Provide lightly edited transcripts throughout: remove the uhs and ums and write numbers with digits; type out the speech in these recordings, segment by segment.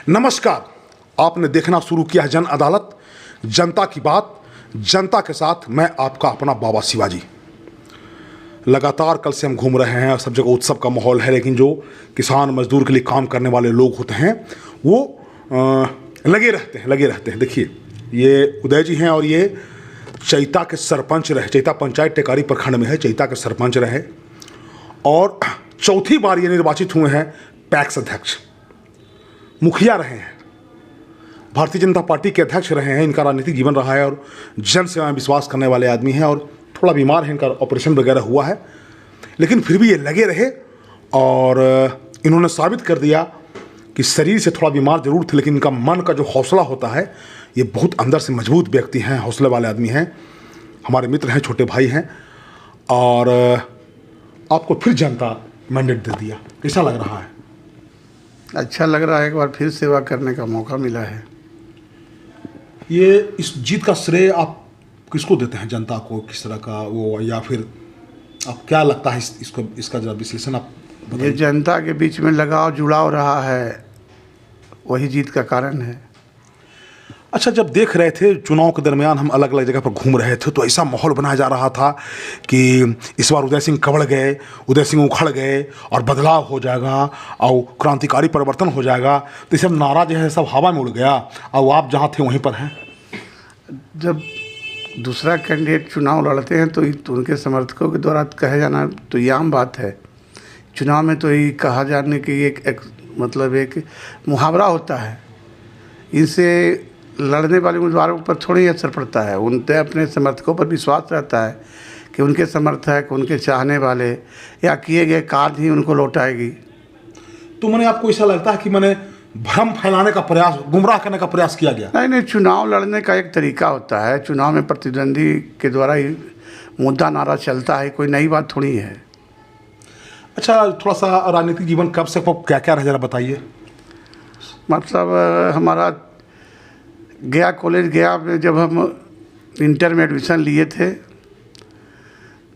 नमस्कार, आपने देखना शुरू किया जन अदालत, जनता की बात, जनता के साथ। मैं आपका अपना बाबा शिवाजी। लगातार कल से हम घूम रहे हैं और सब जगह उत्सव का माहौल है, लेकिन जो किसान मजदूर के लिए काम करने वाले लोग होते हैं वो लगे रहते हैं। देखिए, ये उदय जी हैं और ये चैता के सरपंच रहे। चैता पंचायत टेकारी प्रखंड में है, चैता के सरपंच रहे और चौथी बार ये निर्वाचित हुए हैं पैक्स अध्यक्ष, मुखिया रहे हैं, भारतीय जनता पार्टी के अध्यक्ष रहे हैं। इनका राजनीतिक जीवन रहा है और जन सेवा में विश्वास करने वाले आदमी हैं और थोड़ा बीमार है, इनका ऑपरेशन वगैरह हुआ है, लेकिन फिर भी ये लगे रहे और इन्होंने साबित कर दिया कि शरीर से थोड़ा बीमार जरूर थे, लेकिन इनका मन का जो हौसला होता है, ये बहुत अंदर से मजबूत व्यक्ति हैं, हौसले वाले आदमी हैं, हमारे मित्र हैं, छोटे भाई हैं। और आपको फिर जनता मैंडेट दे दिया, कैसा लग रहा है? अच्छा लग रहा है, एक बार फिर सेवा करने का मौका मिला है। ये इस जीत का श्रेय आप किसको देते हैं? जनता को किस तरह का वो, या फिर आप क्या लगता है इसका जरा विश्लेषण आप ये जनता के बीच में लगाव जुड़ाव रहा है, वही जीत का कारण है। अच्छा, जब देख रहे थे चुनाव के दरमियान हम अलग अलग जगह पर घूम रहे थे तो ऐसा माहौल बनाया जा रहा था कि इस बार उदय सिंह कबड़ गए, उदय सिंह उखड़ गए और बदलाव हो जाएगा और क्रांतिकारी परिवर्तन हो जाएगा। तो ये सब नारा जो है सब हवा में उड़ गया और आप जहाँ थे वहीं पर हैं। जब दूसरा कैंडिडेट चुनाव लड़ते हैं तो उनके समर्थकों के द्वारा कहे जाना तो ये आम बात है। चुनाव में तो ये कहा जाने की एक मुहावरा होता है। इनसे लड़ने वाले उम्मीदवारों पर थोड़ा ही असर पड़ता है। उनसे अपने समर्थकों पर विश्वास रहता है कि उनके समर्थक, उनके चाहने वाले या किए गए कार्य ही उनको लौटाएगी। तो मैंने आपको ऐसा लगता है कि मैंने भ्रम फैलाने का प्रयास, गुमराह करने का प्रयास किया गया? नहीं, चुनाव लड़ने का एक तरीका होता है। चुनाव में प्रतिद्वंदी के द्वारा ही मुद्दा नारा चलता है, कोई नई बात थोड़ी है। अच्छा, थोड़ा सा राजनीतिक जीवन कब से क्या क्या रहा, जरा बताइए। मतलब हमारा गया कॉलेज गया में जब हम इंटर में एडमिशन लिए थे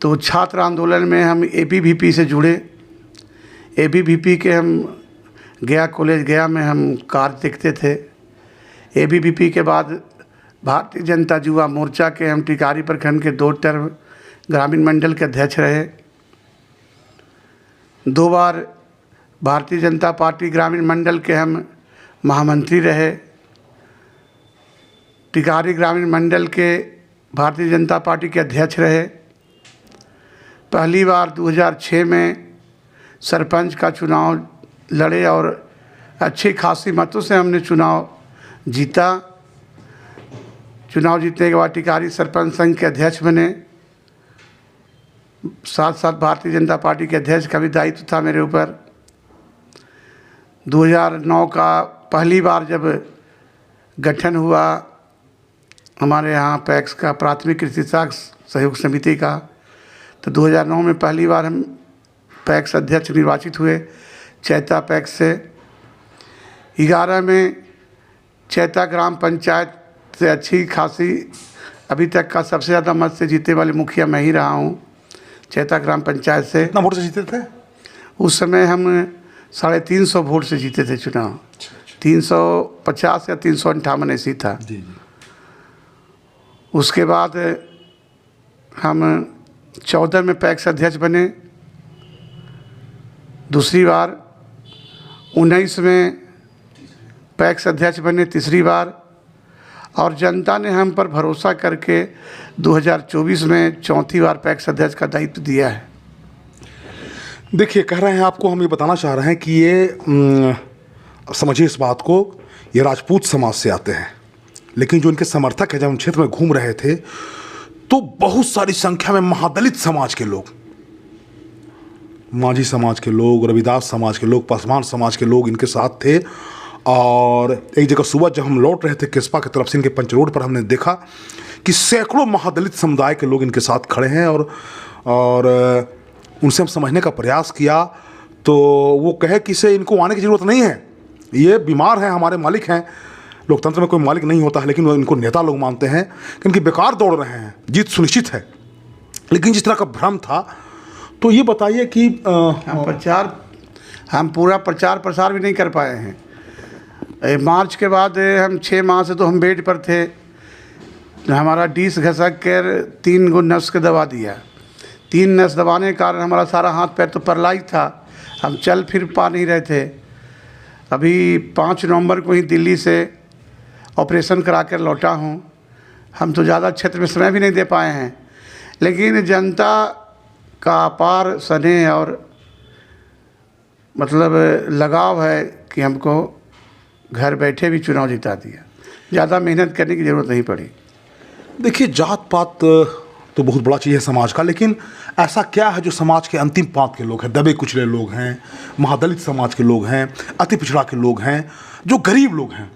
तो छात्र आंदोलन में हम एबीवीपी से जुड़े। एबीवीपी के हम गया कॉलेज गया में हम कार्य देखते थे। एबीवीपी के बाद भारतीय जनता युवा मोर्चा के हम टिकारी प्रखंड के 2 टर्म ग्रामीण मंडल के अध्यक्ष रहे। 2 बार भारतीय जनता पार्टी ग्रामीण मंडल के हम महामंत्री रहे। टिकारी ग्रामीण मंडल के भारतीय जनता पार्टी के अध्यक्ष रहे। पहली बार 2006 में सरपंच का चुनाव लड़े और अच्छी खासी मतों से हमने चुनाव जीता। चुनाव जीतने के बाद टिकारी सरपंच संघ के अध्यक्ष बने। साथ साथ भारतीय जनता पार्टी के अध्यक्ष का भी दायित्व था मेरे ऊपर। 2009 का पहली बार जब गठन हुआ हमारे यहाँ पैक्स का, प्राथमिक कृषि साख सहयोग समिति का, तो 2009 में पहली बार हम पैक्स अध्यक्ष निर्वाचित हुए चैता पैक्स से। 11 में चैता ग्राम पंचायत से अच्छी खासी अभी तक का सबसे ज़्यादा मत से जीतने वाले मुखिया मैं ही रहा हूँ चैता ग्राम पंचायत से। कितना वोट से जीते थे? उस समय हम 350 वोट से जीते थे चुनाव। 350 या 358 ऐसी था। जी। उसके बाद हम 14 में पैक्स अध्यक्ष बने। दूसरी बार 19 में पैक्स अध्यक्ष बने, तीसरी बार। और जनता ने हम पर भरोसा करके 2024 में चौथी बार पैक्स अध्यक्ष का दायित्व दिया है। देखिए, कह रहे हैं आपको, हम ये बताना चाह रहे हैं कि ये समझिए इस बात को, ये राजपूत समाज से आते हैं, लेकिन जो इनके समर्थक हैं, जब हम क्षेत्र में घूम रहे थे तो बहुत सारी संख्या में महादलित समाज के लोग, माझी समाज के लोग, रविदास समाज के लोग, पासवान समाज के लोग इनके साथ थे। और एक जगह सुबह जब हम लौट रहे थे किस्पा की तरफ से, इनके पंच रोड पर हमने देखा कि सैकड़ों महादलित समुदाय के लोग इनके साथ खड़े हैं और उनसे हम समझने का प्रयास किया तो वो कहे कि इसे इनको आने की ज़रूरत नहीं है, ये बीमार हैं, हमारे मालिक हैं। लोकतंत्र में कोई मालिक नहीं होता है, लेकिन वो इनको नेता लोग मानते हैं कि इनके बेकार दौड़ रहे हैं, जीत सुनिश्चित है। लेकिन जिस तरह का भ्रम था, तो ये बताइए कि हम पूरा प्रचार प्रसार भी नहीं कर पाए हैं। मार्च के बाद हम 6 माह से तो हम बेड पर थे। हमारा डिस घसक कर 3 गो नस के दबा दिया। 3 नस दबाने के कारण हमारा सारा हाथ पैर तो पैरालाइज था, हम चल फिर पा नहीं रहे थे। अभी 5 नवंबर को ही दिल्ली से ऑपरेशन करा कर लौटा हूँ। हम तो ज़्यादा क्षेत्र में समय भी नहीं दे पाए हैं, लेकिन जनता का अपार स्नेह और मतलब लगाव है कि हमको घर बैठे भी चुनाव जिता दिया। ज़्यादा मेहनत करने की ज़रूरत नहीं पड़ी। देखिए, जात पात तो बहुत बड़ा चीज़ है समाज का, लेकिन ऐसा क्या है जो समाज के अंतिम पांत के लोग हैं, दबे कुचले लोग हैं, महादलित समाज के लोग हैं, अति पिछड़ा के लोग हैं, जो गरीब लोग हैं,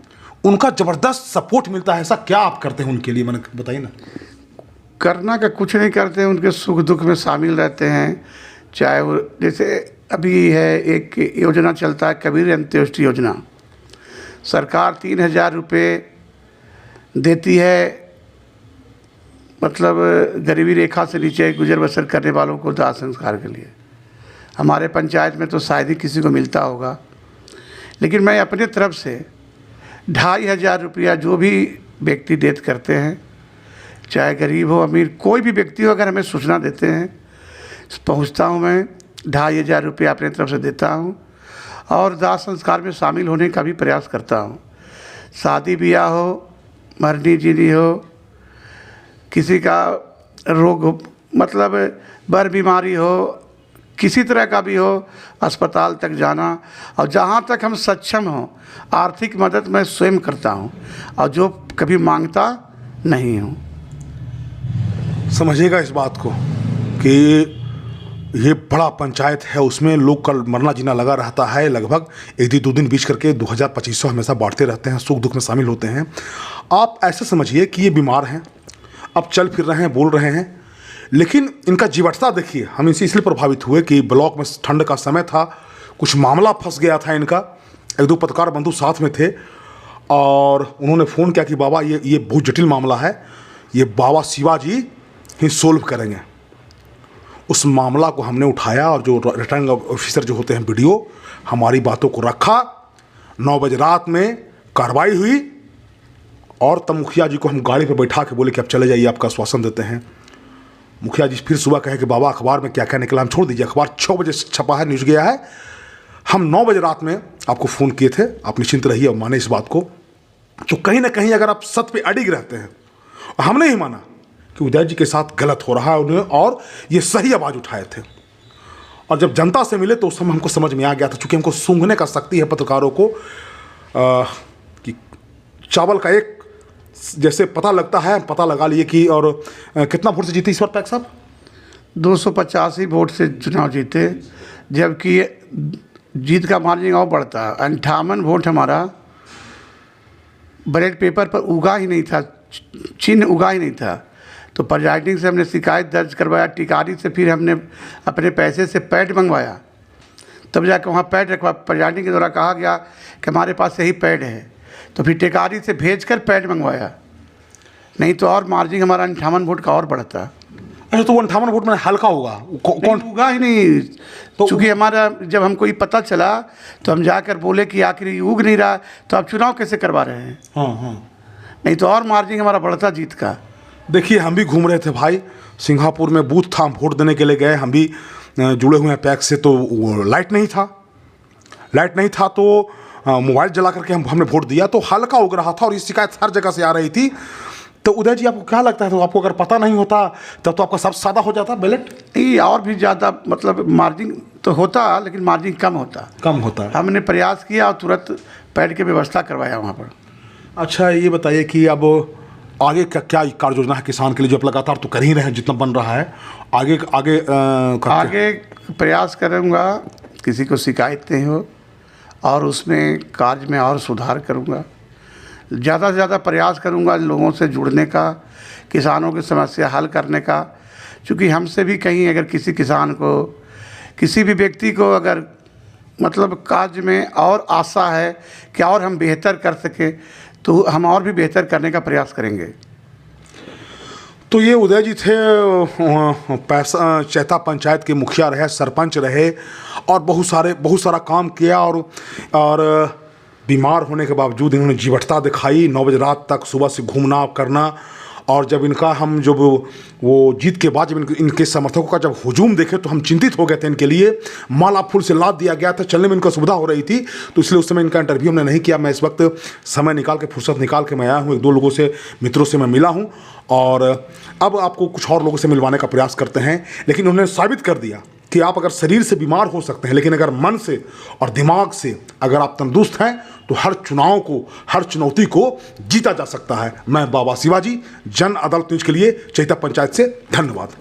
उनका ज़बरदस्त सपोर्ट मिलता है? ऐसा क्या आप करते हैं उनके लिए, मैंने बताइए ना। करना का कुछ नहीं करते हैं, उनके सुख दुख में शामिल रहते हैं। चाहे वो जैसे अभी है एक योजना चलता है कबीर अंत्योष्टि योजना, सरकार 3000 रुपये देती है, मतलब गरीबी रेखा से नीचे गुजर बसर करने वालों को दाह संस्कार के लिए। हमारे पंचायत में तो शायद ही किसी को मिलता होगा, लेकिन मैं अपने तरफ से 2500 रुपया जो भी व्यक्ति डेथ करते हैं, चाहे गरीब हो अमीर कोई भी व्यक्ति हो, अगर हमें सूचना देते हैं पहुंचता हूं मैं, 2500 रुपया अपने तरफ से देता हूं और दाह संस्कार में शामिल होने का भी प्रयास करता हूं। शादी ब्याह हो, मरनी जीनी हो, किसी का रोग हो, मतलब बर बीमारी हो, किसी तरह का भी हो, अस्पताल तक जाना, और जहाँ तक हम सक्षम हों आर्थिक मदद मैं स्वयं करता हूँ और जो कभी मांगता नहीं हूँ। समझिएगा इस बात को कि ये बड़ा पंचायत है, उसमें लोग का मरना जीना लगा रहता है। लगभग 1-2 दिन बीच करके 2000-2500 हमेशा बांटते रहते हैं, सुख दुख में शामिल होते हैं। आप ऐसे समझिए कि ये बीमार हैं, अब चल फिर रहे हैं, बोल रहे हैं, लेकिन इनका जीवटता देखिए। हम इनसे इसलिए प्रभावित हुए कि ब्लॉक में ठंड का समय था, कुछ मामला फंस गया था इनका, 1-2 पत्रकार बंधु साथ में थे और उन्होंने फ़ोन किया कि बाबा ये बहुत जटिल मामला है, ये बाबा शिवाजी ही सोल्व करेंगे। उस मामला को हमने उठाया और जो रिटर्निंग ऑफिसर जो होते हैं BDO, हमारी बातों को रखा। 9 बजे रात में कार्रवाई हुई और तब मुखिया जी को हम गाड़ी पर बैठा के बोले कि आप चले जाइए, आपका आश्वासन देते हैं। मुखिया जी फिर सुबह कहे कि बाबा अखबार में क्या क्या निकला, हम छोड़ दीजिए, अखबार 6 बजे छपा है, न्यूज़ गया है। हम 9 बजे रात में आपको फ़ोन किए थे, आप निश्चिंत रहिए और माने इस बात को। तो कहीं ना कहीं अगर आप सत्य पे अडिग रहते हैं, और हमने ही माना कि उदय जी के साथ गलत हो रहा है उन्हें, और ये सही आवाज़ उठाए थे। और जब जनता से मिले तो उस समय हमको समझ में आ गया था, चूँकि हमको सूंघने का शक्ति है पत्रकारों को, कि चावल का एक जैसे पता लगता है, पता लगा लिए कि। और कितना वोट से जीती इस बार पैक साहब? 285 वोट से चुनाव जीते, जबकि जीत का मार्जिन और बढ़ता है। 58 वोट हमारा बैलेट पेपर पर उगा ही नहीं था, चिन्ह उगा ही नहीं था। तो प्रिजाइडिंग से हमने शिकायत दर्ज करवाया, टिकारी से फिर हमने अपने पैसे से पैड मंगवाया, तब जाकर वहाँ पैड रखवा। प्रिजाइडिंग के द्वारा कहा गया कि हमारे पास यही पैड है, तो फिर टिकारी से भेजकर पैड मंगवाया, नहीं तो और मार्जिन हमारा 58 वोट का और बढ़ता। अच्छा, तो 58 वोट में हल्का होगा, कौन उगा ही नहीं। तो चूँकि हमारा जब हमको ये पता चला तो हम जाकर बोले कि आखिर ये उग नहीं रहा, तो आप चुनाव कैसे करवा रहे हैं? हाँ, नहीं तो और मार्जिन हमारा बढ़ता जीत का। देखिए, हम भी घूम रहे थे भाई, सिंगापुर में बूथ था, हम वोट देने के लिए गए, हम भी जुड़े हुए हैं पैक से। तो लाइट नहीं था तो मोबाइल जला करके हमने वोट दिया, तो हल्का उग रहा था और ये शिकायत हर जगह से आ रही थी। तो उदय जी, आपको क्या लगता है, तो आपको अगर पता नहीं होता तब तो आपका सब सादा हो जाता बैलेट? नहीं, और भी ज़्यादा मतलब मार्जिन तो होता, लेकिन मार्जिन कम होता है। हमने प्रयास किया और तुरंत पैड की व्यवस्था करवाया वहाँ पर। अच्छा, ये बताइए कि अब आगे क्या क्या कार्य योजना है किसान के लिए, जो आप लगातार तो कर ही रहे हैं जितना बन रहा है, आगे प्रयास करूँगा किसी को शिकायत नहीं हो और उसमें कार्य में और सुधार करूँगा। ज़्यादा से ज़्यादा प्रयास करूँगा लोगों से जुड़ने का, किसानों की समस्या हल करने का। क्योंकि हमसे भी कहीं अगर किसी किसान को, किसी भी व्यक्ति को अगर मतलब कार्य में और आशा है कि और हम बेहतर कर सकें, तो हम और भी बेहतर करने का प्रयास करेंगे। तो ये उदय जी थे, चैता पंचायत के मुखिया रहे, सरपंच रहे और बहुत सारा काम किया और बीमार होने के बावजूद इन्होंने जीवटता दिखाई, 9 बजे रात तक सुबह से घूमना करना। और जब इनका हम जब वो जीत के बाद जब इनके समर्थकों का जब हुजूम देखे तो हम चिंतित हो गए थे इनके लिए। माला फूल से लाद दिया गया था, चलने में इनको सुविधा हो रही थी, तो इसलिए उस समय इनका इंटरव्यू हमने नहीं किया। मैं इस वक्त समय निकाल के, फुर्सत निकाल के मैं आया हूँ, 1-2 लोगों से, मित्रों से मैं मिला हूँ और अब आपको कुछ और लोगों से मिलवाने का प्रयास करते हैं। लेकिन उन्होंने साबित कर दिया कि आप अगर शरीर से बीमार हो सकते हैं, लेकिन अगर मन से और दिमाग से अगर आप तंदुरुस्त हैं तो हर चुनाव को, हर चुनौती को जीता जा सकता है। मैं बाबा शिवाजी, जन अदालत न्यूज के लिए चैता पंचायत से, धन्यवाद।